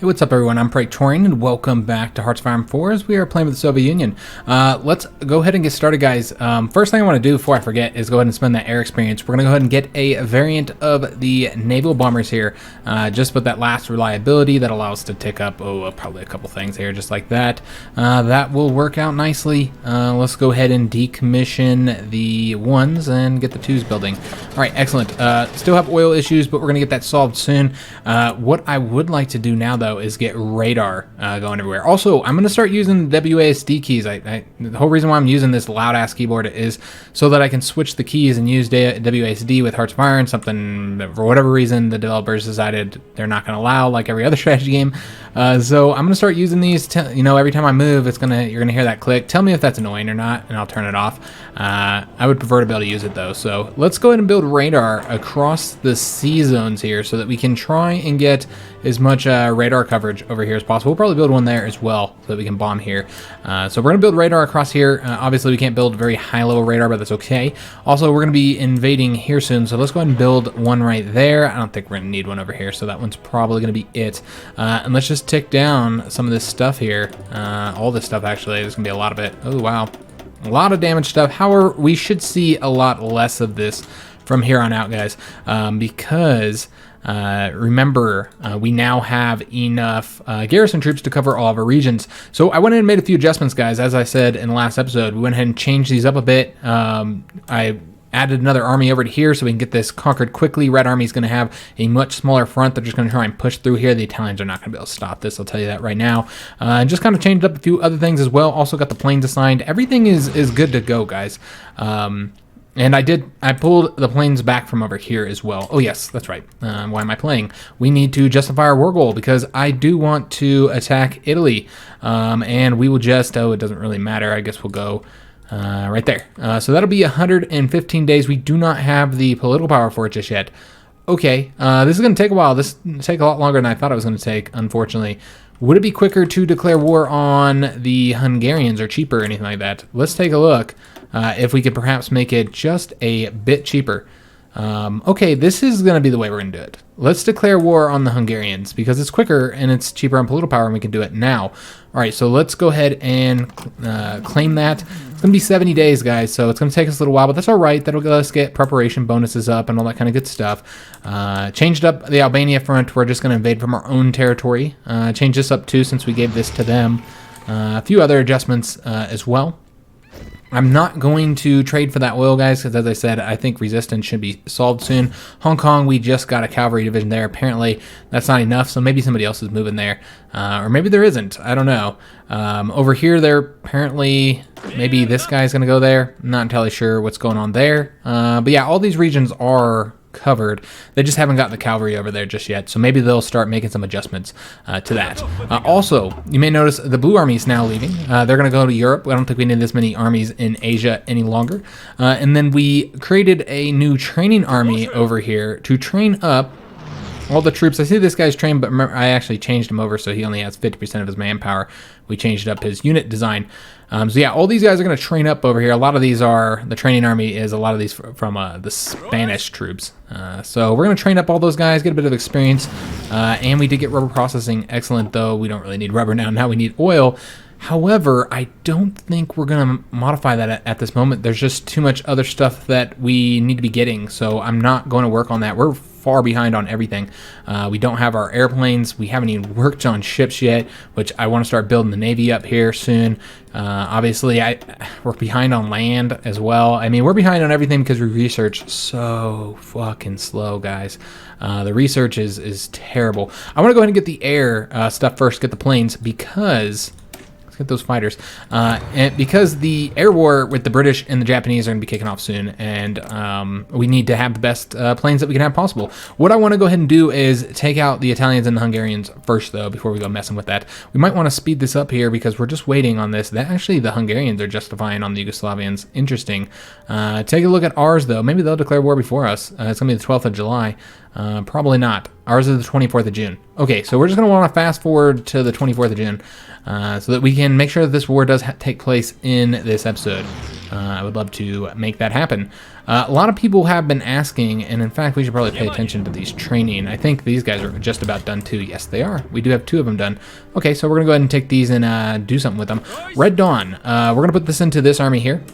Hey, what's up everyone? I'm Praetorian and welcome back to Hearts of Iron 4 as we are playing with the Soviet Union. Let's go ahead and get started, guys. First thing I want to do before I forget is go ahead and spend that air experience. We're going to go ahead and get a variant of the naval bombers here, just with that last reliability that allows us to tick up, probably a couple things here, just like that. That will work out nicely. Let's go ahead and decommission the ones and get the twos building. All right, excellent. Still have oil issues, but we're going to get that solved soon. What I would like to do now, though, is get radar going everywhere. Also, I'm going to start using WASD keys. The whole reason why I'm using this loud ass keyboard is so that I can switch the keys and use WASD with Hearts of Iron, something that for whatever reason the developers decided they're not going to allow, like every other strategy game. So I'm going to start using these, every time I move, you're going to hear that click. Tell me if that's annoying or not, and I'll turn it off. I would prefer to be able to use it, though. So let's go ahead and build radar across the sea zones here so that we can try and get as much radar coverage over here as possible. We'll probably build one there as well so that we can bomb here. So we're going to build radar across here. Obviously, we can't build very high-level radar, but that's okay. Also, we're going to be invading here soon, so let's go ahead and build one right there. I don't think we're going to need one over here, so that one's probably going to be it. And let's just tick down some of this stuff here. All this stuff, actually. There's going to be a lot of it. Oh, wow. A lot of damage stuff. However, we should see a lot less of this from here on out, guys, because remember, we now have enough garrison troops to cover all of our regions. So I went ahead and made a few adjustments, guys. As I said in the last episode, we went ahead and changed these up a bit. I added another army over to here so we can get this conquered quickly. Red Army is going to have a much smaller front. They're just going to try and push through here. The Italians are not going to be able to stop this, I'll tell you that right now. And just kind of changed up a few other things as well. Also got the planes assigned. Everything is good to go, guys. And I pulled the planes back from over here as well. Oh yes, that's right. Why am I playing? We need to justify our war goal because I do want to attack Italy. And we will just, it doesn't really matter. I guess we'll go right there. So that'll be 115 days. We do not have the political power for it just yet. Okay, this is going to take a while. This will take a lot longer than I thought it was going to take, unfortunately. Would it be quicker to declare war on the Hungarians or cheaper or anything like that? Let's take a look if we could perhaps make it just a bit cheaper. Okay, this is going to be the way we're going to do it. Let's declare war on the Hungarians because it's quicker and it's cheaper on political power and we can do it now. All right, so let's go ahead and claim that. It's going to be 70 days, guys, so it's going to take us a little while, but that's all right. That'll let us get preparation bonuses up and all that kind of good stuff. Changed up the Albania front. We're just going to invade from our own territory. Changed this up, too, since we gave this to them. A few other adjustments as well. I'm not going to trade for that oil, guys, because as I said, I think resistance should be solved soon. Hong Kong, we just got a cavalry division there. Apparently, that's not enough, so maybe somebody else is moving there. Or maybe there isn't. I don't know. Over here, they're apparently, maybe this guy's going to go there. I'm not entirely sure what's going on there. But yeah, all these regions are covered. They just haven't got the cavalry over there just yet, so maybe they'll start making some adjustments to that. Also, you may notice the Blue Army is now leaving. They're going to go to Europe. I don't think we need this many armies in Asia any longer. And then we created a new training army over here to train up all the troops. I see this guy's trained, but remember, I actually changed him over so he only has 50% of his manpower. We changed up his unit design. So yeah, all these guys are going to train up over here. A lot of these are, the training army is a lot of these from the Spanish troops. So we're going to train up all those guys, get a bit of experience. And we did get rubber processing. Excellent, though. We don't really need rubber now. Now we need oil. However, I don't think we're going to modify that at this moment. There's just too much other stuff that we need to be getting, so I'm not going to work on that. We're far behind on everything. We don't have our airplanes. We haven't even worked on ships yet, which I want to start building the Navy up here soon. Obviously, we're behind on land as well. I mean, we're behind on everything because we research so fucking slow, guys. The research is terrible. I want to go ahead and get the air stuff first, get the planes, because let's get those fighters. And because the air war with the British and the Japanese are going to be kicking off soon, and we need to have the best planes that we can have possible. What I want to go ahead and do is take out the Italians and the Hungarians first, though, before we go messing with that. We might want to speed this up here because we're just waiting on this. Actually, the Hungarians are justifying on the Yugoslavians. Interesting. Take a look at ours, though. Maybe they'll declare war before us. It's going to be the 12th of July. Probably not. Ours is the 24th of June. Okay, so we're just going to want to fast forward to the 24th of June so that we can make sure that this war does take place in this episode. I would love to make that happen. A lot of people have been asking, and in fact, we should probably pay attention to these training. I think these guys are just about done too. Yes, they are. We do have 2 of them done. Okay, so we're going to go ahead and take these and do something with them. Red Dawn. We're going to put this into this army here.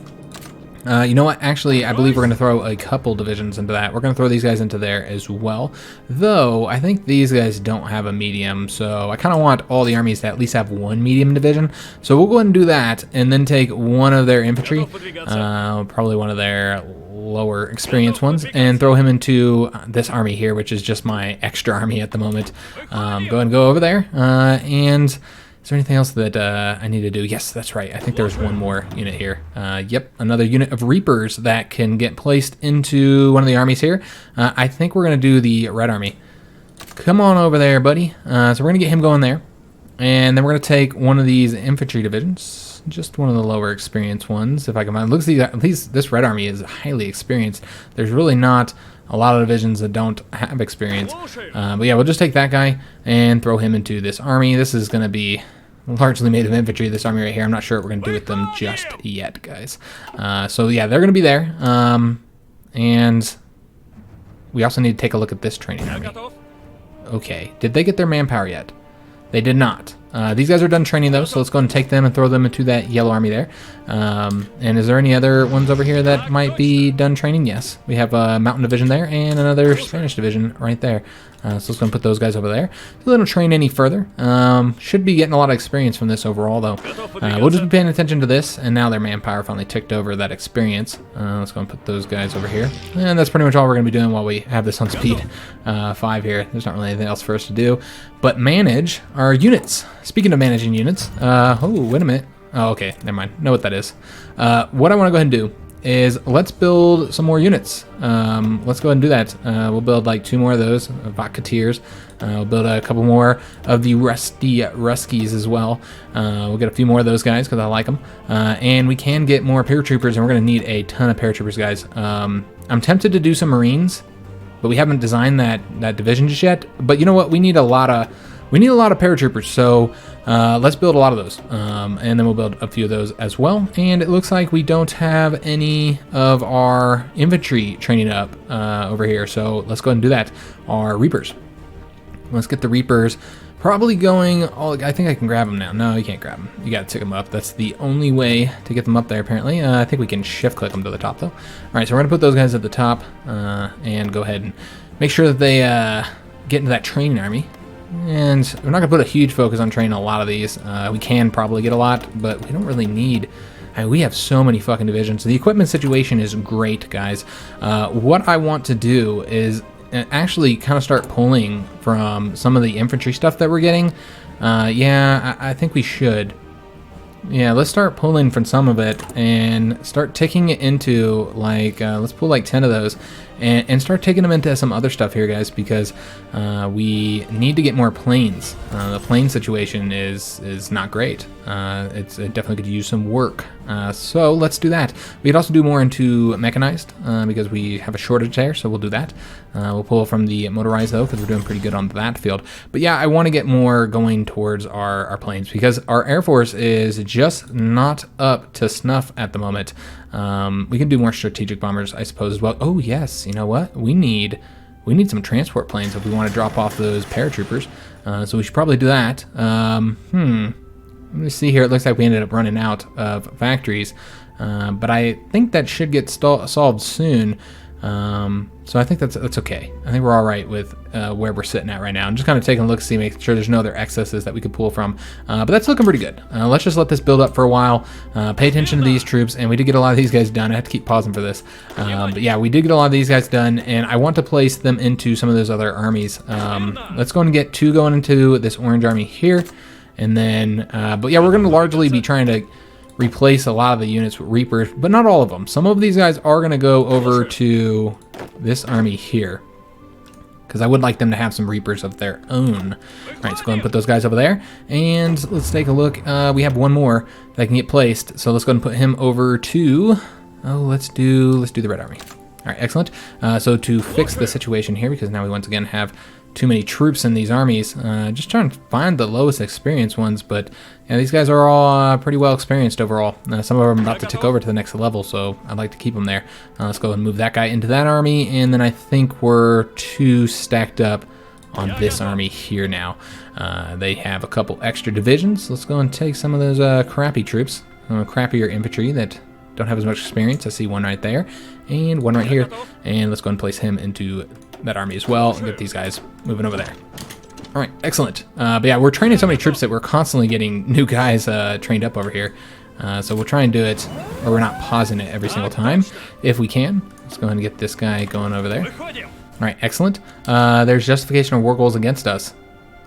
You know what? Actually, I believe we're going to throw a couple divisions into that. We're going to throw these guys into there as well. Though, I think these guys don't have a medium, so I kind of want all the armies to at least have 1 medium division. So we'll go ahead and do that, and then take one of their infantry, probably one of their lower experienced ones, and throw him into this army here, which is just my extra army at the moment. Go ahead and go over there, and... Is there anything else that I need to do? Yes, that's right. I think there's one more unit here. Yep, another unit of Reapers that can get placed into one of the armies here. I think we're going to do the Red Army. Come on over there, buddy. So we're going to get him going there. And then we're going to take one of these infantry divisions. Just one of the lower experienced ones, if I can find. Looks like at least this Red Army is highly experienced. There's really not a lot of divisions that don't have experience. But yeah, we'll just take that guy and throw him into this army. This is going to be largely made of infantry, this army right here. I'm not sure what we're going to do with them just yet, guys. So yeah, they're going to be there. And we also need to take a look at this training army. Okay, did they get their manpower yet? They did not. These guys are done training though, so let's go and take them and throw them into that yellow army there. And is there any other ones over here that might be done training? Yes, we have a mountain division there and another Spanish division right there. So let's go and put those guys over there so they don't train any further. Should be getting a lot of experience from this overall though. We'll just be paying attention to this, and now their manpower finally ticked over that experience. Let's go and put those guys over here. And that's pretty much all we're going to be doing while we have this on speed 5 here. There's not really anything else for us to do but manage our units. Speaking of managing units, oh, wait a minute. Oh, okay, never mind. Know what that is. What I want to go ahead and do is let's build some more units. Let's go ahead and do that. We'll build like 2 more of those Vodkateers. We'll build a couple more of the Rusty Ruskies as well. We'll get a few more of those guys because I like them. And we can get more paratroopers, and we're going to need a ton of paratroopers, guys. I'm tempted to do some Marines, but we haven't designed that division just yet. But you know what? We need a lot of paratroopers, so let's build a lot of those, and then we'll build a few of those as well. And it looks like we don't have any of our infantry training up over here, so let's go ahead and do that. Our Reapers. Let's get the Reapers probably going. I think I can grab them now. No, you can't grab them. You got to tick them up. That's the only way to get them up there, apparently. I think we can shift click them to the top, though. All right, so we're going to put those guys at the top and go ahead and make sure that they get into that training army. And we're not going to put a huge focus on training a lot of these. We can probably get a lot, but we don't really need... I mean, we have so many fucking divisions. The equipment situation is great, guys. What I want to do is actually kind of start pulling from some of the infantry stuff that we're getting. Yeah, I think we should. Yeah, let's start pulling from some of it and start taking it into, like, let's pull like 10 of those and start taking them into some other stuff here, guys, because we need to get more planes. The plane situation is not great. It definitely could use some work. So let's do that. We could also do more into mechanized because we have a shortage there, so we'll do that. We'll pull from the motorized, though, because we're doing pretty good on that field. But yeah, I want to get more going towards our planes because our Air Force is just not up to snuff at the moment. We can do more strategic bombers, I suppose, as well. Oh, yes. You know what? We need some transport planes if we want to drop off those paratroopers. So we should probably do that. Let me see here. It looks like we ended up running out of factories. But I think that should get solved soon. So I think that's okay. I think we're all right with where we're sitting at right now. I'm just kind of taking a look, see, make sure there's no other excesses that we could pull from. But that's looking pretty good. Let's just let this build up for a while. Pay attention to these troops, and we did get a lot of these guys done. I have to keep pausing for this. But yeah, we did get a lot of these guys done, and I want to place them into some of those other armies. Let's go and get 2 going into this orange army here. And then, but yeah, we're going to largely be trying to replace a lot of the units with Reapers, but not all of them. Some of these guys are going to go over to this army here, because I would like them to have some Reapers of their own. All right, so go ahead and put those guys over there, and let's take a look. We have one more that can get placed, so let's go ahead and put him over to, let's do the Red Army. All right, excellent. So to fix the situation here, because now we once again have too many troops in these armies, just trying to find the lowest experienced ones, but yeah, these guys are all pretty well experienced overall. Some of them are about to tick over to the next level, so I'd like to keep them there. Let's go and move that guy into that army, and then I think we're 2 stacked up on this army here now. They have a couple extra divisions. Let's go and take some of those crappy troops, crappier infantry that don't have as much experience. I see one right there and one right here, and let's go and place him into that army as well and get these guys moving over there. All right, excellent. But yeah, we're training so many troops that we're constantly getting new guys trained up over here. So we'll try and do it, or we're not pausing it every single time if we can. Let's go ahead and get this guy going over there. All right, excellent. There's justification of war goals against us.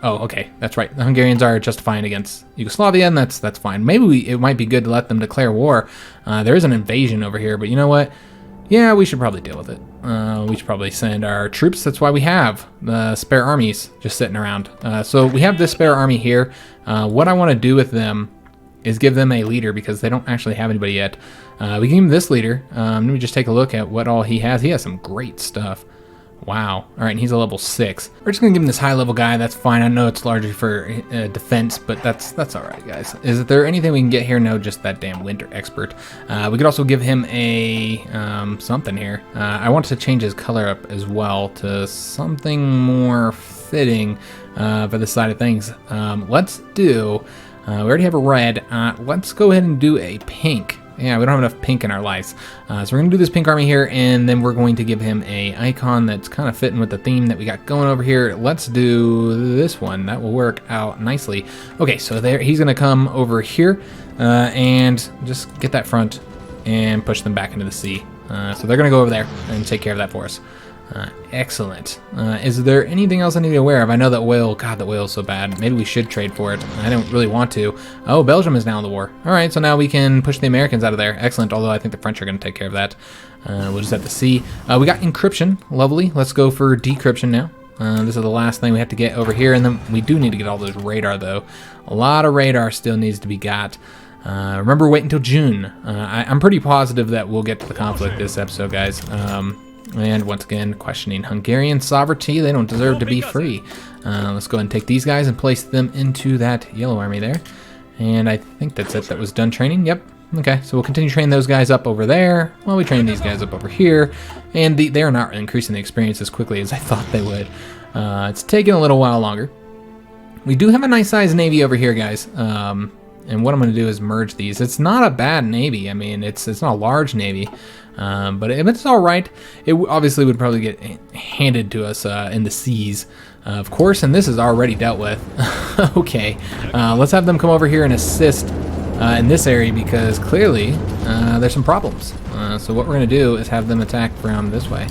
Oh, okay, that's right. The Hungarians are justifying against Yugoslavia, and that's fine. Maybe it might be good to let them declare war. There is an invasion over here, but you know what? Yeah, we should probably deal with it. We should probably send our troops. That's why we have the spare armies just sitting around. So we have this spare army here. What I want to do with them is give them a leader, because they don't actually have anybody yet. We can give him this leader. Let me just take a look at what all he has. He has some great stuff. Wow. All right, and he's a level 6. We're just gonna give him this high-level guy. That's fine. I know it's largely for defense, but that's all right, guys. Is there anything we can get here? No, just that damn winter expert. We could also give him a something here. I want to change his color up as well to something more fitting for this side of things. Let's do. We already have a red. Let's go ahead and do a pink. Yeah, we don't have enough pink in our lives. So we're going to do this pink army here, and then we're going to give him a icon that's kind of fitting with the theme that we got going over here. Let's do this one. That will work out nicely. Okay, so there he's going to come over here and just get that front and push them back into the sea. So they're going to go over there and take care of that for us. Excellent. Is there anything else I need to be aware of? I know that whale, God, that whale is so bad. Maybe we should trade for it. I don't really want to. Oh, Belgium is now in the war. All right, so now we can push the Americans out of there. Excellent, although I think the French are going to take care of that. We'll just have to see. We got encryption. Lovely. Let's go for decryption now. This is the last thing we have to get over here, and then we do need to get all those radar, though. A lot of radar still needs to be got. Remember, wait until June. I'm pretty positive that we'll get to the conflict this episode, guys. And once again, questioning Hungarian sovereignty. They don't deserve to be free. Let's go ahead and take these guys and place them into that yellow army there. And I think that's it. That was done training. Yep. Okay, so we'll continue training those guys up over there while we train these guys up over here. And they are not increasing the experience as quickly as I thought they would. It's taking a little while longer. We do have a nice sized navy over here, guys. And what I'm going to do is merge these. It's not a bad navy. I mean, it's not a large navy. But it's all right. It obviously would probably get handed to us in the seas, of course, and this is already dealt with. Okay, let's have them come over here and assist in this area, because clearly there's some problems. So what we're going to do is have them attack from this way.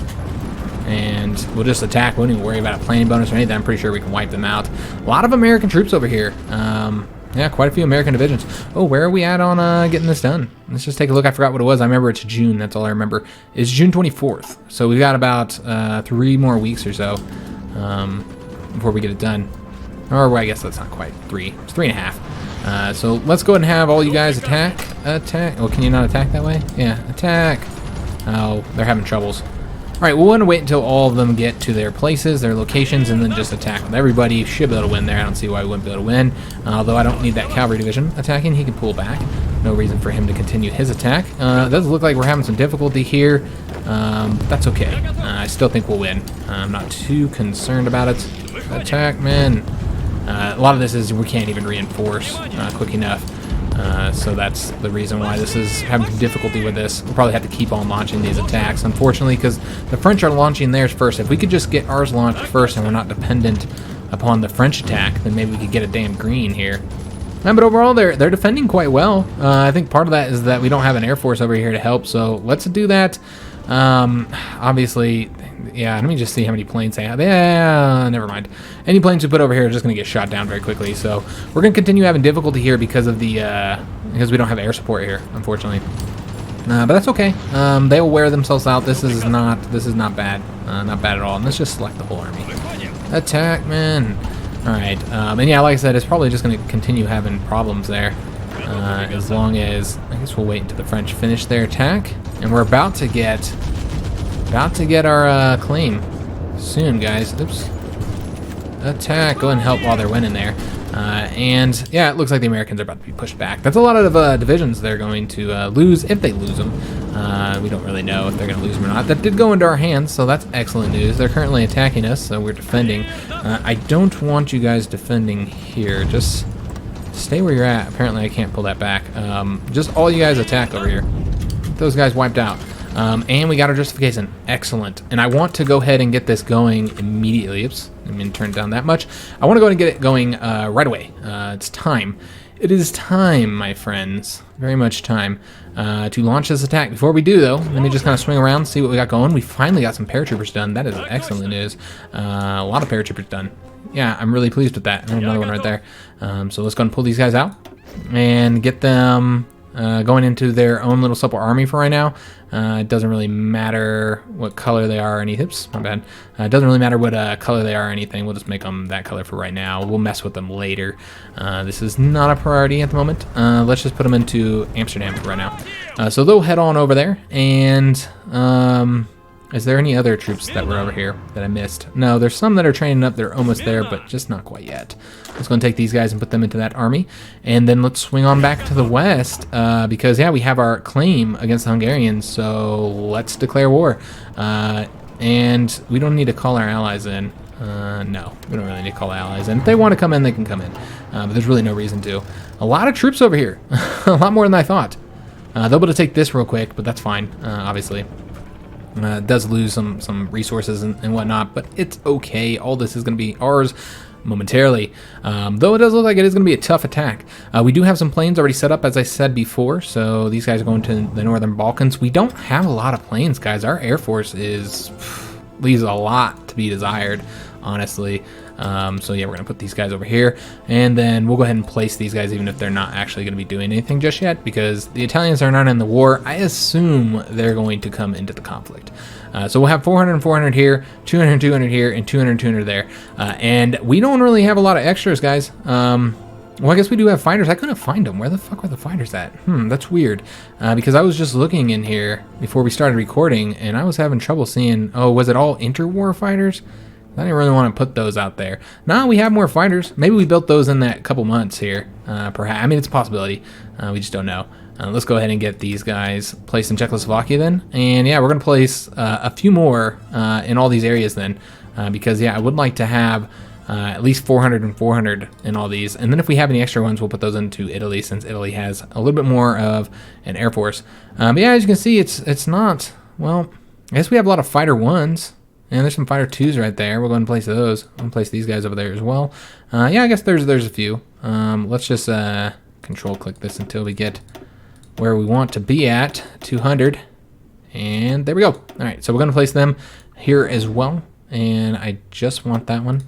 And we'll just attack. We won't even worry about a planning bonus or anything. I'm pretty sure we can wipe them out. A lot of American troops over here. Yeah, quite a few American divisions. Oh, where are we at on getting this done? Let's just take a look. I forgot what it was. I remember it's June. That's all I remember. It's June 24th. So we've got about 3 more weeks or so before we get it done. Or I guess that's not quite 3. It's 3.5. So let's go ahead and have all you guys attack. Oh, can you not attack that way? Yeah, attack. Oh, they're having troubles. All right, we'll want to wait until all of them get to their places, their locations, and then just attack with everybody. Should be able to win there. I don't see why we wouldn't be able to win. Although I don't need that cavalry division attacking. He can pull back. No reason for him to continue his attack. It does look like we're having some difficulty here. That's okay. I still think we'll win. I'm not too concerned about it. Attack, man. A lot of this is we can't even reinforce quick enough. So that's the reason why this is having some difficulty with this. We'll probably have to keep on launching these attacks, unfortunately, because the French are launching theirs first. If we could just get ours launched first and we're not dependent upon the French attack, then maybe we could get a damn green here. But overall, they're defending quite well. I think part of that is that we don't have an air force over here to help, so let's do that. Obviously, yeah, let me just see how many planes they have. Yeah, never mind. Any planes we put over here are just going to get shot down very quickly. So we're going to continue having difficulty here because of the because we don't have air support here, unfortunately. But that's okay. They will wear themselves out. This is not bad. Not bad at all. And let's just select the whole army. Attack, man. All right. And yeah, like I said, it's probably just going to continue having problems there. As long as, I guess we'll wait until the French finish their attack. And we're about to get About to get our claim soon, guys. Oops. Attack. Go and help while they're winning there. And yeah, it looks like the Americans are about to be pushed back. That's a lot of divisions they're going to lose, if they lose them. We don't really know if they're going to lose them or not. That did go into our hands, so that's excellent news. They're currently attacking us, so we're defending. I don't want you guys defending here. Just stay where you're at. Apparently I can't pull that back. Just all you guys attack over here. Get those guys wiped out. And we got our justification. Excellent. And I want to go ahead and get this going immediately. Oops, I didn't turn it down that much. I want to go ahead and get it going right away. It's time. It is time, my friends. Very much time to launch this attack. Before we do, though, let me just kind of swing around, see what we got going. We finally got some paratroopers done. That is excellent news. A lot of paratroopers done. Yeah, I'm really pleased with that. Another one right there. So let's go and pull these guys out and get them going into their own little supple army for right now. It doesn't really matter what color they are or anything. Oops, my bad. It doesn't really matter what color they are or anything. We'll just make them that color for right now. We'll mess with them later. This is not a priority at the moment. Let's just put them into Amsterdam for right now. So they'll head on over there. And is there any other troops that were over here that I missed? No, there's some that are training up. They're almost there, but just not quite yet. Let's go and take these guys and put them into that army. And then let's swing on back to the west because, yeah, we have our claim against the Hungarians. So let's declare war. And we don't need to call our allies in. No, we don't really need to call allies in. If they want to come in, they can come in. But there's really no reason to. A lot of troops over here. A lot more than I thought. They'll be able to take this real quick, but that's fine, obviously. It does lose some resources and whatnot, but it's okay. All this is going to be ours momentarily, though it does look like it is going to be a tough attack. We do have some planes already set up, as I said before, so these guys are going to the Northern Balkans. We don't have a lot of planes, guys. Our Air Force leaves a lot to be desired, honestly. So yeah, we're going to put these guys over here, and then we'll go ahead and place these guys even if they're not actually going to be doing anything just yet, because the Italians are not in the war. I assume they're going to come into the conflict. So we'll have 400 and 400 here, 200 and 200 here, and 200 and 200 there. And we don't really have a lot of extras, guys. Well, I guess we do have fighters. I couldn't find them. Where the fuck were the fighters at? That's weird. Because I was just looking in here before we started recording, and I was having trouble seeing, oh, was it all interwar fighters? I didn't really want to put those out there. Now we have more fighters. Maybe we built those in that couple months here. Perhaps. I mean, it's a possibility. We just don't know. Let's go ahead and get these guys placed in Czechoslovakia then. And yeah, we're going to place a few more in all these areas then. Because yeah, I would like to have at least 400 and 400 in all these. And then if we have any extra ones, we'll put those into Italy, since Italy has a little bit more of an Air Force. But yeah, as you can see, it's not, well, I guess we have a lot of fighter ones. And there's some fighter twos right there. We'll go and place those. I'm going to place these guys over there as well. Yeah, I guess there's a few. Let's just control click this until we get where we want to be at, 200. And there we go. All right, so we're going to place them here as well. And I just want that one.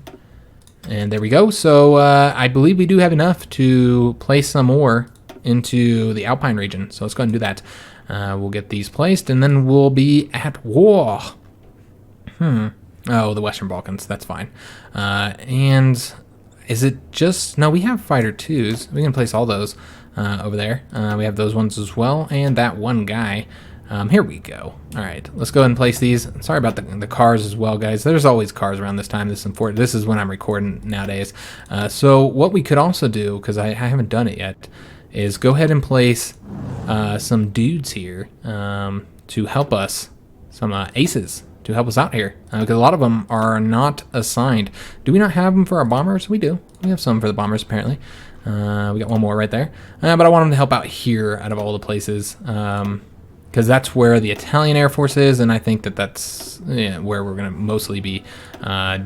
And there we go. So I believe we do have enough to place some more into the Alpine region. So let's go ahead and do that. We'll get these placed, and then we'll be at war. Oh, the Western Balkans. That's fine. And is it just... No, we have fighter twos. We can place all those over there. We have those ones as well. And that one guy. Here we go. All right. Let's go ahead and place these. Sorry about the cars as well, guys. There's always cars around this time. This is important. This is when I'm recording nowadays. So what we could also do, because I haven't done it yet, is go ahead and place some dudes here to help us. Some aces. To help us out here, because a lot of them are not assigned. Do we not have them for our bombers? We do. We have some for the bombers, apparently. We got one more right there. But I want them to help out here out of all the places, because that's where the Italian Air Force is, and I think that's where we're going to mostly be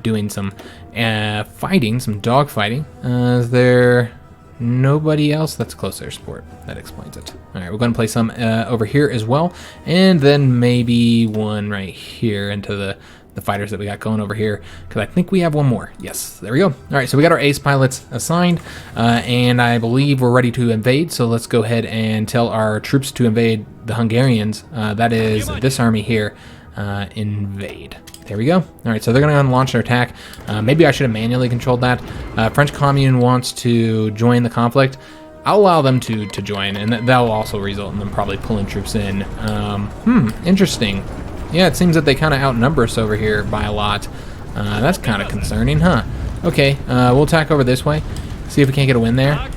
doing some fighting, some dog fighting. Is there nobody else? That's close air support. That explains it. All right, we're going to place some over here as well, and then maybe one right here into the fighters that we got going over here, because I think we have one more. Yes, there we go. All right, so we got our ace pilots assigned, and I believe we're ready to invade. So let's go ahead and tell our troops to invade the Hungarians. That is this army here. Invade. There we go. All right, so they're going to launch their attack. Maybe I should have manually controlled that. French Commune wants to join the conflict. I'll allow them to join, and that will also result in them probably pulling troops in. Interesting. Yeah, it seems that they kind of outnumber us over here by a lot. That's kind of concerning, huh? Okay, we'll attack over this way. See if we can't get a win there.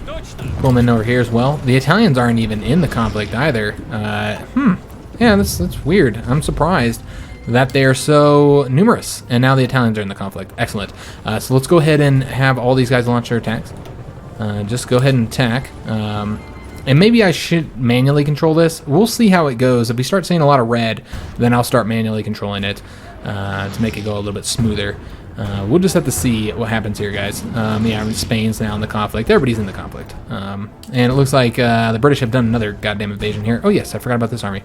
Pull them in over here as well. The Italians aren't even in the conflict either. Yeah, that's weird. I'm surprised that they're so numerous. And now the Italians are in the conflict. Excellent. So let's go ahead and have all these guys launch their attacks. Just go ahead and attack. And maybe I should manually control this. We'll see how it goes. If we start seeing a lot of red, then I'll start manually controlling it to make it go a little bit smoother. We'll just have to see what happens here, guys. Yeah, Spain's now in the conflict. Everybody's in the conflict. And it looks like the British have done another goddamn invasion here. Oh, yes, I forgot about this army.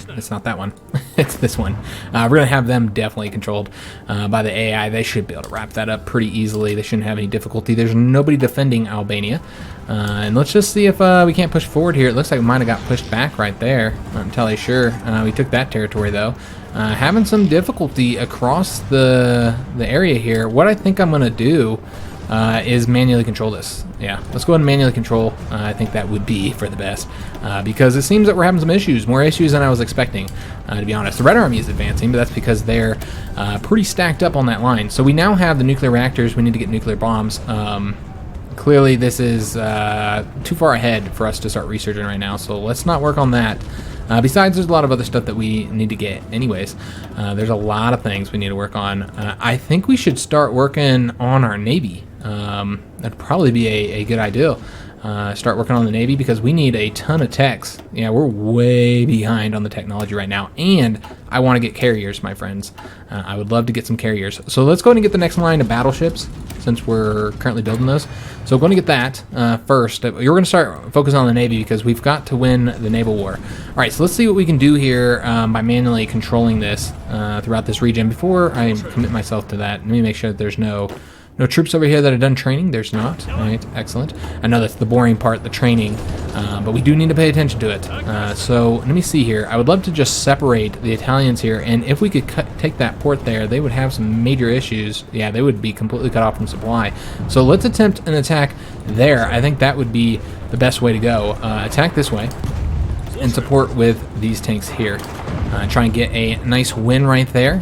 It's not that one. It's this one. We're going to have them definitely controlled by the AI. They should be able to wrap that up pretty easily. They shouldn't have any difficulty. There's nobody defending Albania. And let's just see if we can't push forward here. It looks like we might have got pushed back right there. I'm entirely sure. We took that territory, though. Having some difficulty across the area here. What I think I'm going to do is manually control this. Yeah, let's go ahead and manually control. I think that would be for the best because it seems that we're having some issues, more issues than I was expecting, to be honest. The Red Army is advancing, but that's because they're pretty stacked up on that line. So we now have the nuclear reactors. We need to get nuclear bombs. Clearly, this is too far ahead for us to start researching right now, so let's not work on that. Besides, there's a lot of other stuff that we need to get anyways. There's a lot of things we need to work on. I think we should start working on our Navy. That'd probably be a good idea. Start working on the Navy because we need a ton of techs. Yeah, we're way behind on the technology right now. And I want to get carriers, my friends. I would love to get some carriers. So let's go ahead and get the next line of battleships since we're currently building those. So we're going to get that first. You're going to start focusing on the Navy because we've got to win the naval war. All right, so let's see what we can do here by manually controlling this throughout this region. Before I commit myself to that, let me make sure that there's no troops over here that have done training. There's not. All right, excellent. I know that's the boring part, the training, but we do need to pay attention to it. So let me see here. I would love to just separate the Italians here, and if we could take that port there, they would have some major issues. Yeah, they would be completely cut off from supply. So let's attempt an attack there. I think that would be the best way to go. Attack this way and support with these tanks here. Try and get a nice win right there.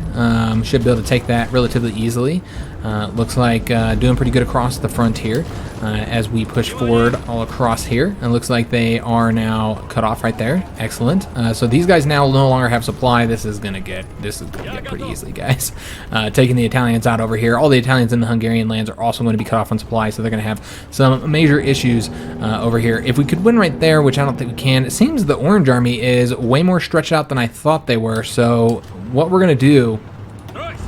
Should be able to take that relatively easily. Looks like doing pretty good across the front here as we push forward all across here. It looks like they are now cut off right there. Excellent. So these guys now no longer have supply. This is gonna get pretty easily, guys. Taking the Italians out over here. All the Italians in the Hungarian lands are also going to be cut off on supply, so they're going to have some major issues over here. If we could win right there, which I don't think we can, it seems the Orange Army is way more stretched out than I thought they were. So what we're going to do,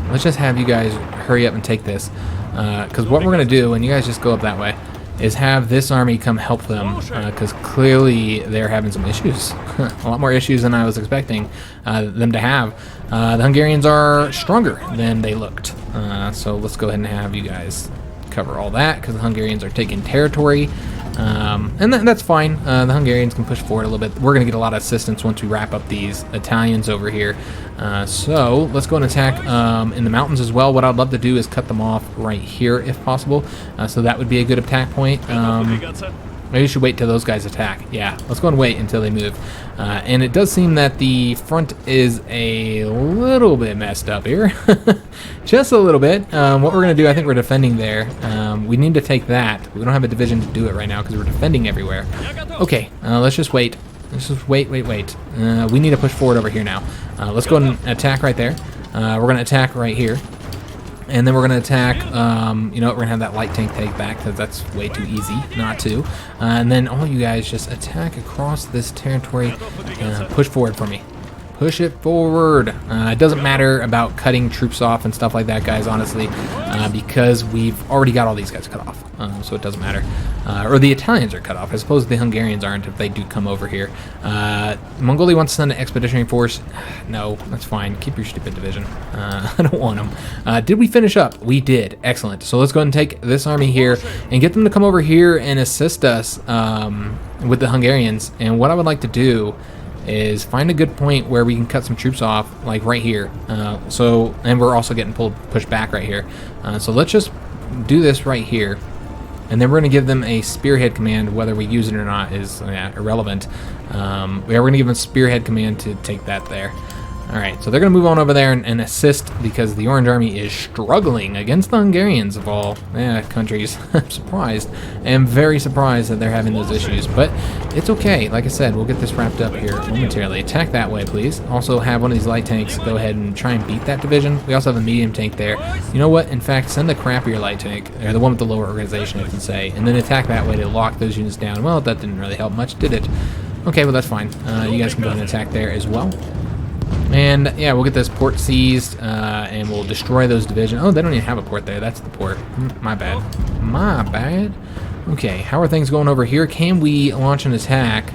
let's just have you guys hurry up and take this, because what we're going to do, and you guys just go up that way, is have this army come help them, because clearly they're having some issues. A lot more issues than I was expecting them to have. The Hungarians are stronger than they looked. So let's go ahead and have you guys cover all that, because the Hungarians are taking territory. And that's fine. The Hungarians can push forward a little bit. We're going to get a lot of assistance once we wrap up these Italians over here. So let's go and attack in the mountains as well. What I'd love to do is cut them off right here if possible. So that would be a good attack point. Maybe we should wait till those guys attack. Yeah, let's go and wait until they move. And it does seem that the front is a little bit messed up here. Just a little bit. What we're going to do, I think we're defending there. We need to take that. We don't have a division to do it right now because we're defending everywhere. Okay, let's just wait. Let's just wait. We need to push forward over here now. Let's go and attack right there. We're going to attack right here. And then we're going to attack, you know what, we're going to have that light tank take back because that's way too easy not to. And then all you guys just attack across this territory and push forward for me. Push it forward. It doesn't matter about cutting troops off and stuff like that, guys, honestly, because we've already got all these guys cut off. So it doesn't matter. Or the Italians are cut off. I suppose the Hungarians aren't if they do come over here. Mongolia wants to send an expeditionary force. No, that's fine. Keep your stupid division. I don't want them. Did we finish up? We did. Excellent. So let's go ahead and take this army here and get them to come over here and assist us with the Hungarians. And what I would like to do is find a good point where we can cut some troops off, like right here. And we're also getting pushed back right here. So let's just do this right here. And then we're going to give them a spearhead command. Whether we use it or not is irrelevant. We're going to give them a spearhead command to take that there. Alright, so they're going to move on over there and assist because the Orange Army is struggling against the Hungarians of all countries. I'm surprised. I am very surprised that they're having those issues, but it's okay. Like I said, we'll get this wrapped up here momentarily. Attack that way, please. Also have one of these light tanks go ahead and try and beat that division. We also have a medium tank there. You know what? In fact, send the crappier light tank, or the one with the lower organization, I can say, and then attack that way to lock those units down. Well, that didn't really help much, did it? Okay, well, that's fine. You guys can go ahead and attack there as well. And yeah, we'll get this port seized, and we'll destroy those divisions. Oh, they don't even have a port there. That's the port. My bad. My bad. Okay, how are things going over here? Can we launch an attack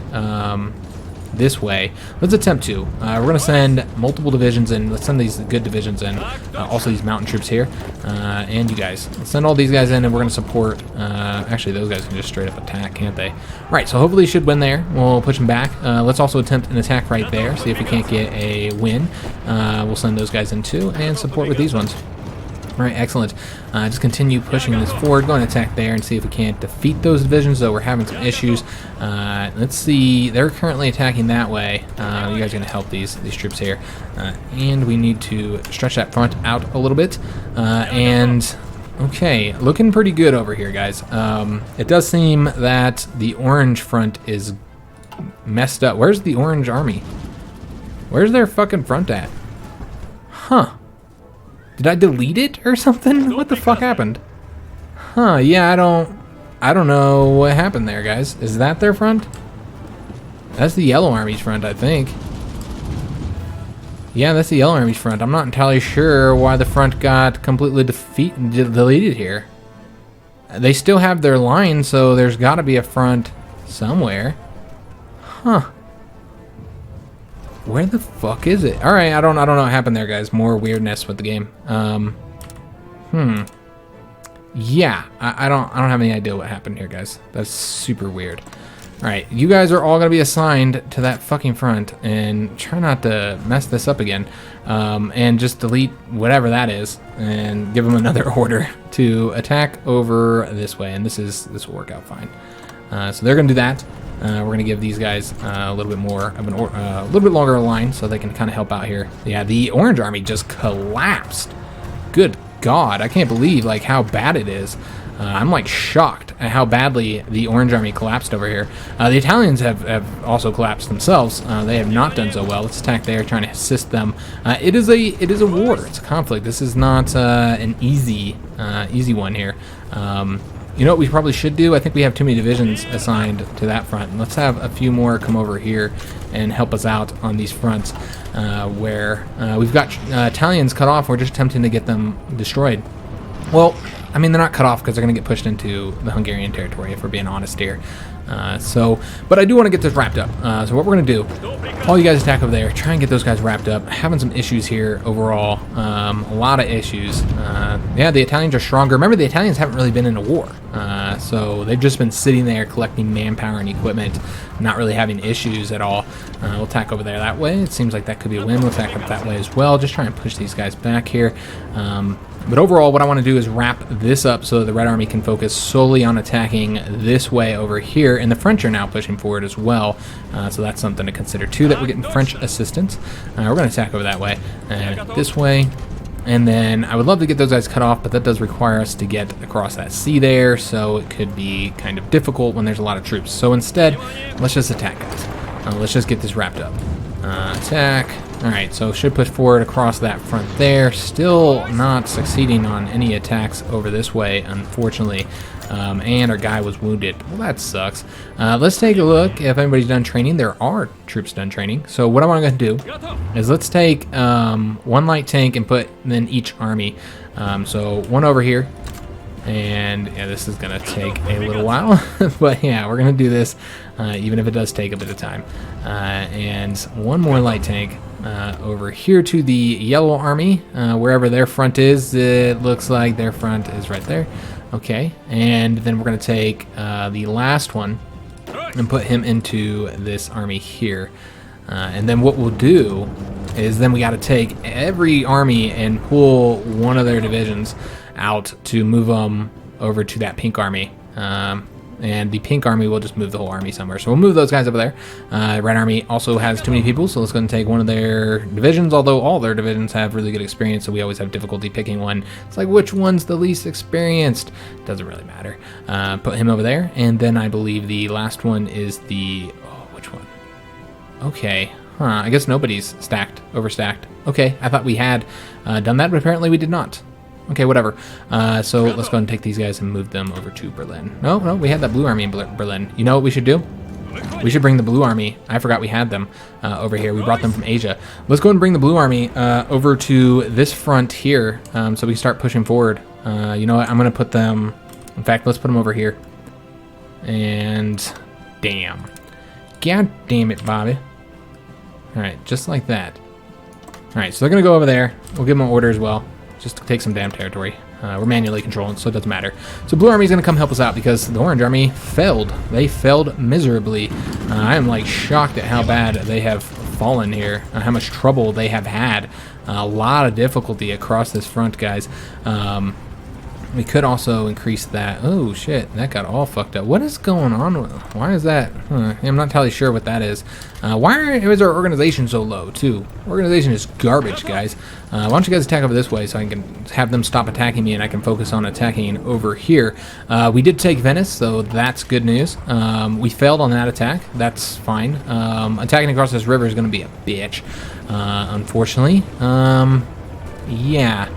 this way? Let's attempt to. We're going to send multiple divisions in. Let's send these good divisions in. Also these mountain troops here. And you guys. Let's send all these guys in, and we're going to support. Actually, those guys can just straight up attack, can't they? Right, so hopefully should win there. We'll push them back. Let's also attempt an attack right there. See if we can't get a win. We'll send those guys in too, and support with these ones. All right, excellent. Just continue pushing this forward. Go and attack there and see if we can't defeat those divisions, though we're having some issues. Let's see. They're currently attacking that way. You guys are going to help these troops here. And we need to stretch that front out a little bit. And, okay, looking pretty good over here, guys. It does seem that the orange front is messed up. Where's the Orange Army? Where's their fucking front at? Huh. Did I delete it or something? What the fuck happened? Huh, yeah, I don't know what happened there, guys. Is that their front? That's the Yellow Army's front, I think. Yeah, that's the Yellow Army's front. I'm not entirely sure why the front got completely deleted here. They still have their line, so there's got to be a front somewhere. Huh. Where the fuck is it? All right, I don't know what happened there, guys. More weirdness with the game. Yeah, I don't have any idea what happened here, guys. That's super weird. All right, you guys are all gonna be assigned to that fucking front, and try not to mess this up again. And just delete whatever that is, and give them another order to attack over this way. And this will work out fine. So they're gonna do that. We're going to give these guys a little bit more of a little bit longer line so they can kind of help out here. Yeah, the Orange Army just collapsed. Good God, I can't believe like how bad it is. I'm like shocked at how badly the Orange Army collapsed over here. The Italians have also collapsed themselves. They have not done so well. Let's attack there, trying to assist them. It is a war. It's a conflict. This is not an easy one here. You know what we probably should do? I think we have too many divisions assigned to that front. Let's have a few more come over here and help us out on these fronts where we've got Italians cut off. We're just attempting to get them destroyed. Well, I mean, they're not cut off because they're going to get pushed into the Hungarian territory, if we're being honest here. But I do want to get this wrapped up. So what we're going to do, all you guys attack over there, try and get those guys wrapped up. Having some issues here overall, a lot of issues. Yeah, the Italians are stronger. Remember, the Italians haven't really been in a war. So they've just been sitting there collecting manpower and equipment, not really having issues at all. We'll attack over there that way. It seems like that could be a win. We'll attack up that way as well. Just try and push these guys back here. But overall, what I want to do is wrap this up so that the Red Army can focus solely on attacking this way over here, and the French are now pushing forward as well. So that's something to consider too, that we're getting French assistance. We're going to attack over that way and this way. And then I would love to get those guys cut off, but that does require us to get across that sea there, so it could be kind of difficult when there's a lot of troops. So instead, let's just attack, guys. Let's just get this wrapped up. Attack. Alright, so should push forward across that front there. Still not succeeding on any attacks over this way, unfortunately. And our guy was wounded. Well, that sucks. Let's take a look if anybody's done training. There are troops done training. So what I want to do is let's take one light tank and put then each army. So one over here. And yeah, this is going to take a little while. But yeah, we're going to do this, even if it does take a bit of time. And one more light tank. Over here to the Yellow Army, wherever their front is. It looks like their front is right there. Okay, and then we're going to take the last one and put him into this army here. And then what we'll do is then we got to take every army and pull one of their divisions out to move them over to that pink army. And the pink army will just move the whole army somewhere. So we'll move those guys over there. Red army also has too many people, so let's go and take one of their divisions, although all their divisions have really good experience, so we always have difficulty picking one. It's like, which one's the least experienced? Doesn't really matter. Put him over there, and then I believe the last one is the... Oh, which one? Okay. Huh, I guess nobody's overstacked. Okay, I thought we had done that, but apparently we did not. Okay, whatever. So let's go and take these guys and move them over to Berlin. No, we had that blue army in Berlin. You know what we should do? We should bring the blue army. I forgot we had them over here. We brought them from Asia. Let's go and bring the blue army over to this front here so we can start pushing forward. You know what? I'm going to put them... In fact, let's put them over here. And... Damn. God damn it, Bobby. Alright, just like that. Alright, so they're going to go over there. We'll give them an order as well. Just to take some damn territory. We're manually controlling, so it doesn't matter. So blue army is going to come help us out because the orange army failed. They failed miserably. I am like shocked at how bad they have fallen here. How much trouble they have had. A lot of difficulty across this front, guys. We could also increase that. Oh shit, that got all fucked up. What is going on? Why is that? I'm not entirely sure what that is. Why is our organization so low too? Organization is garbage, guys. Why don't you guys attack over this way so I can have them stop attacking me and I can focus on attacking over here. We did take Venice, so that's good news. We failed on that attack. That's fine. Attacking across this river is going to be a bitch, unfortunately. Yeah.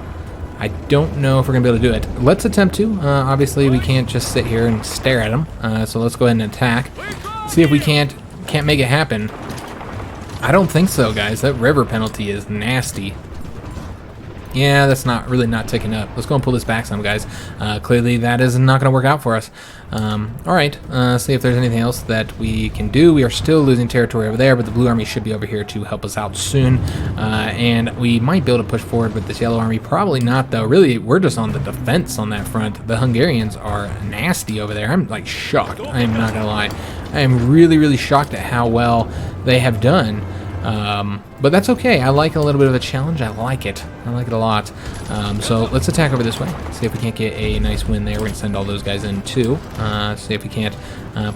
I don't know if we're going to be able to do it. Let's attempt to. Obviously, we can't just sit here and stare at them. So let's go ahead and attack. See if we can't make it happen. I don't think so, guys. That river penalty is nasty. Yeah, that's really not ticking up. Let's go and pull this back some, guys. Clearly, that is not going to work out for us. All right, see if there's anything else that we can do. We are still losing territory over there, but the blue army should be over here to help us out soon. And we might be able to push forward with this yellow army. Probably not, though. Really, we're just on the defense on that front. The Hungarians are nasty over there. I'm, like, shocked. I am not going to lie. I am really, really shocked at how well they have done. But that's okay. I like a little bit of a challenge. I like it. I like it a lot. So let's attack over this way. See if we can't get a nice win there. We're going to send all those guys in too. See if we can't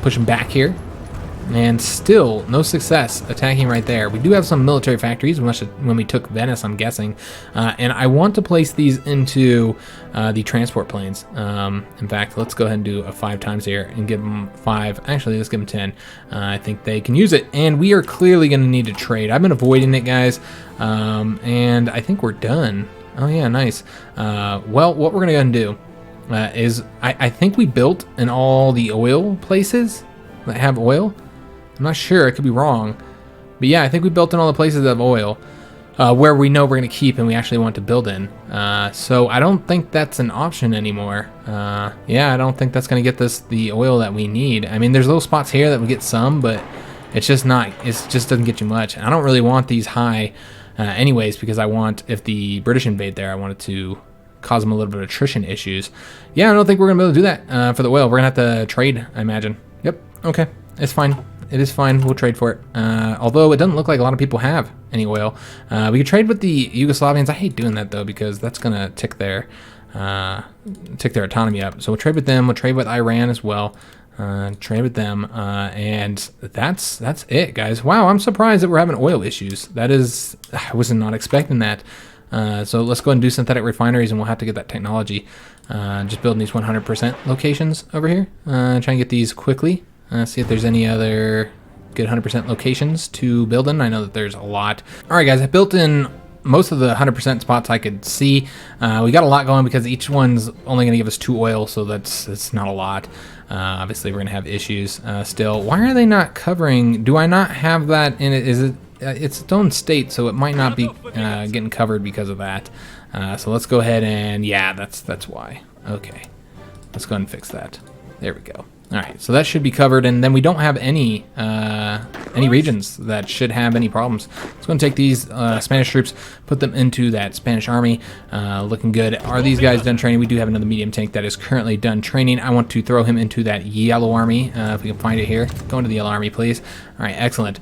push them back here. And still, no success attacking right there. We do have some military factories when we took Venice, I'm guessing. And I want to place these into the transport planes. In fact, let's go ahead and do a 5 times here and give them 5. Actually, let's give them 10. I think they can use it. And we are clearly going to need to trade. I've been avoiding it, guys. And I think we're done. Oh, yeah, nice. Well, what we're going to go ahead and do is I think we built in all the oil places that have oil. I'm not sure, I could be wrong. But yeah, I think we built in all the places that have oil where we know we're going to keep and we actually want to build in. So I don't think that's an option anymore. Yeah, I don't think that's going to get us the oil that we need. I mean, there's little spots here that we get some, but it's just not, it just doesn't get you much. I don't really want these high anyways, because I want, if the British invade there, I want it to cause them a little bit of attrition issues. Yeah, I don't think we're going to be able to do that for the oil. We're going to have to trade, I imagine. Yep, okay, it's fine. It is fine. We'll trade for it. Although it doesn't look like a lot of people have any oil. We could trade with the Yugoslavians. I hate doing that though because that's gonna tick their autonomy up. So we'll trade with them. We'll trade with Iran as well. Trade with them, and that's it, guys. Wow, I'm surprised that we're having oil issues. I was not expecting that. So let's go and do synthetic refineries, and we'll have to get that technology. Just building these 100% locations over here. Try and get these quickly. See if there's any other good 100% locations to build in. I know that there's a lot. All right, guys, I built in most of the 100% spots I could see. We got a lot going because each one's only going to give us 2 oil, so that's not a lot. Obviously, we're going to have issues still. Why are they not covering? Do I not have that in it? Is it? It's its own state, so it might not be getting covered because of that. So let's go ahead and, yeah, that's why. Okay, let's go ahead and fix that. There we go. All right, so that should be covered, and then we don't have any any regions that should have any problems. Let's go and take these Spanish troops, put them into that Spanish army. Looking good. Are these guys done training? We do have another medium tank that is currently done training. I want to throw him into that yellow army, if we can find it here. Go into the yellow army, please. All right, excellent.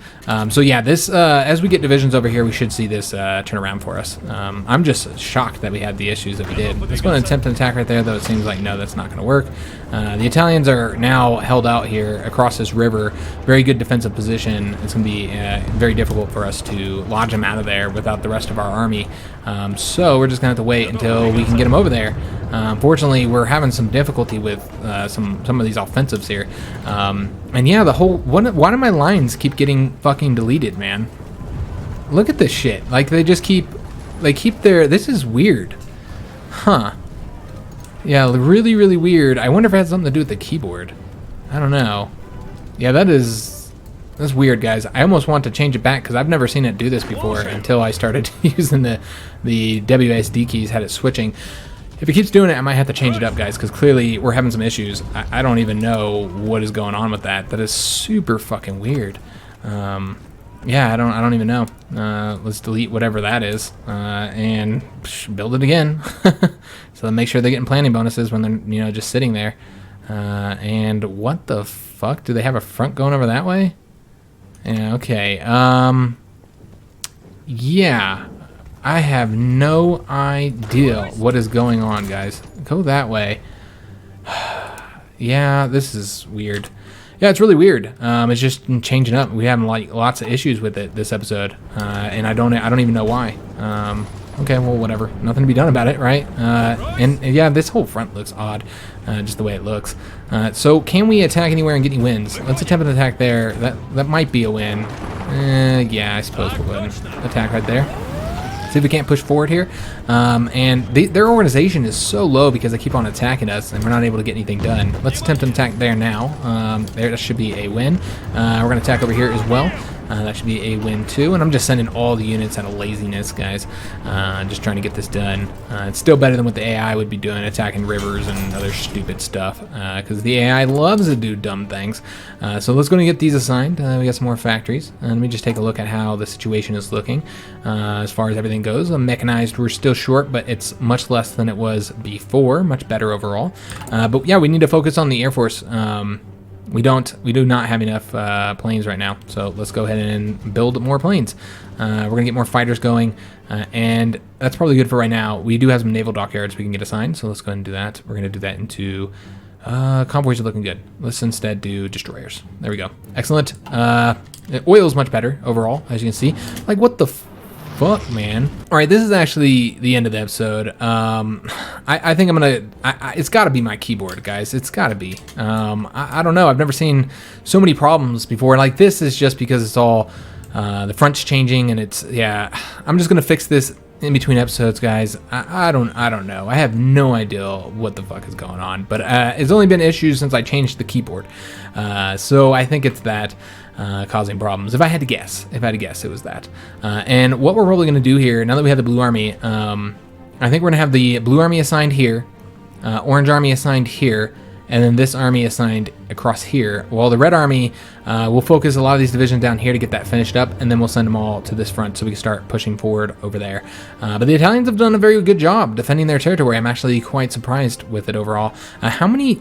So yeah, this as we get divisions over here, we should see this turn around for us. I'm just shocked that we had the issues that we did. Let's go and attempt an attack right there, though it seems like no, that's not going to work. The Italians are now held out here across this river. Very good defensive position. It's going to be very difficult for us to lodge them out of there without the rest of our army. So we're just going to have to wait until we can get them over there. Unfortunately, we're having some difficulty with some of these offensives here. And yeah, the whole why do my lines keep getting fucking deleted, man? Look at this shit. Like they keep their. This is weird, huh? Yeah, really, really weird. I wonder if it has something to do with the keyboard. I don't know. Yeah, that's weird, guys. I almost want to change it back because I've never seen it do this before until I started using the WASD keys, had it switching. If it keeps doing it, I might have to change it up, guys, because clearly we're having some issues. I don't even know what is going on with that. That is super fucking weird. Yeah, I don't even know. Let's delete whatever that is and build it again. So make sure they're getting planning bonuses when they're just sitting there. And what the fuck? Do they have a front going over that way? Yeah, okay. Yeah. I have no idea what is going on, guys. Go that way. Yeah, this is weird. Yeah, it's really weird. It's just changing up. We have like lots of issues with it this episode, and I don't even know why. Okay, well, whatever. Nothing to be done about it, right? And yeah, this whole front looks odd, just the way it looks. So can we attack anywhere and get any wins? Let's attempt an attack there. That might be a win. Yeah, I suppose we'll go ahead and attack right there. See if we can't push forward here. And their organization is so low because they keep on attacking us and we're not able to get anything done. Let's attempt an attack there now. There should be a win. We're going to attack over here as well. That should be a win too. And I'm just sending all the units out of laziness, guys. Just trying to get this done. It's still better than what the AI would be doing, attacking rivers and other stupid stuff. Because the AI loves to do dumb things. So let's go and get these assigned. We got some more factories. Let me just take a look at how the situation is looking as far as everything goes. Mechanized, we're still short, but it's much less than it was before. Much better overall. But yeah, we need to focus on the Air Force. We do not have enough planes right now, so let's go ahead and build more planes. We're gonna get more fighters going, and that's probably good for right now. We do have some naval dockyards we can get assigned, so let's go ahead and do that. We're gonna do that into convoys are looking good. Let's instead do destroyers. There we go. Excellent. Oil is much better overall, as you can see. Like, what the fuck, man? All right, this is actually the end of the episode. I think I'm gonna. It's got to be my keyboard, guys. It's got to be. I don't know. I've never seen so many problems before. Like, this is just because it's all the front's changing, and it's I'm just gonna fix this in between episodes, guys. I don't know. I have no idea what the fuck is going on. But it's only been issues since I changed the keyboard. So I think it's that. Causing problems. If I had to guess, it was that. And what we're probably going to do here, now that we have the blue army, I think we're going to have the blue army assigned here, orange army assigned here, and then this army assigned across here. While the red army will focus a lot of these divisions down here to get that finished up, and then we'll send them all to this front so we can start pushing forward over there. But the Italians have done a very good job defending their territory. I'm actually quite surprised with it overall. How many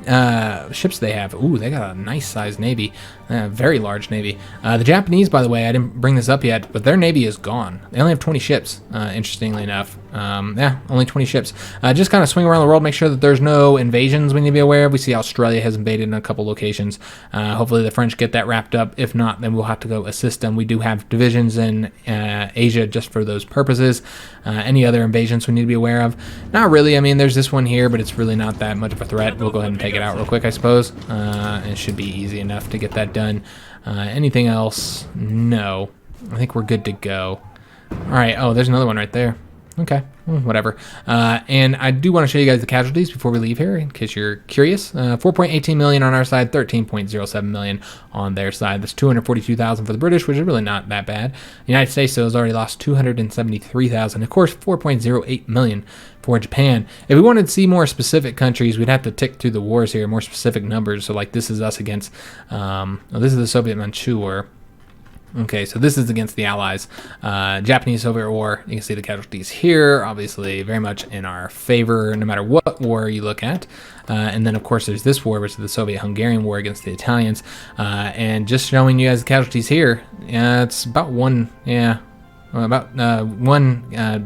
ships they have? Ooh, they got a nice sized navy. Very large navy. The Japanese, by the way, I didn't bring this up yet, but their navy is gone. They only have 20 ships, interestingly enough. Yeah, only 20 ships. Just kind of swing around the world, make sure that there's no invasions we need to be aware of. We see Australia has invaded in a couple locations. Hopefully the French get that wrapped up. If not, then we'll have to go assist them. We do have divisions in Asia just for those purposes. Any other invasions we need to be aware of? Not really. I mean, there's this one here, but it's really not that much of a threat. We'll go ahead and take it out real quick, I suppose. It should be easy enough to get that done. Anything else? No. I think we're good to go. All right. Oh, there's another one right there. Okay, whatever. And I do want to show you guys the casualties before we leave here, in case you're curious. 4.18 million on our side, 13.07 million on their side. That's 242,000 for the British, which is really not that bad. The United States, though, has already lost 273,000. Of course, 4.08 million for Japan. If we wanted to see more specific countries, we'd have to tick through the wars here, more specific numbers. So, like, this is us against, this is the Soviet Manchu War. Okay, so this is against the Allies. Japanese-Soviet War, you can see the casualties here, obviously very much in our favor, no matter what war you look at. And then, of course, there's this war, which is the Soviet-Hungarian War against the Italians. And just showing you guys the casualties here, it's about one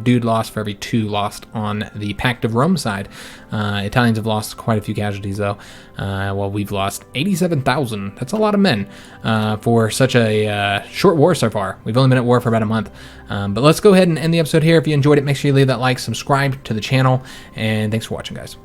dude lost for every 2 lost on the Pact of Rome side. Italians have lost quite a few casualties, though. Well, we've lost 87,000. That's a lot of men for such a short war so far. We've only been at war for about a month. But let's go ahead and end the episode here. If you enjoyed it, make sure you leave that like, subscribe to the channel, and thanks for watching, guys.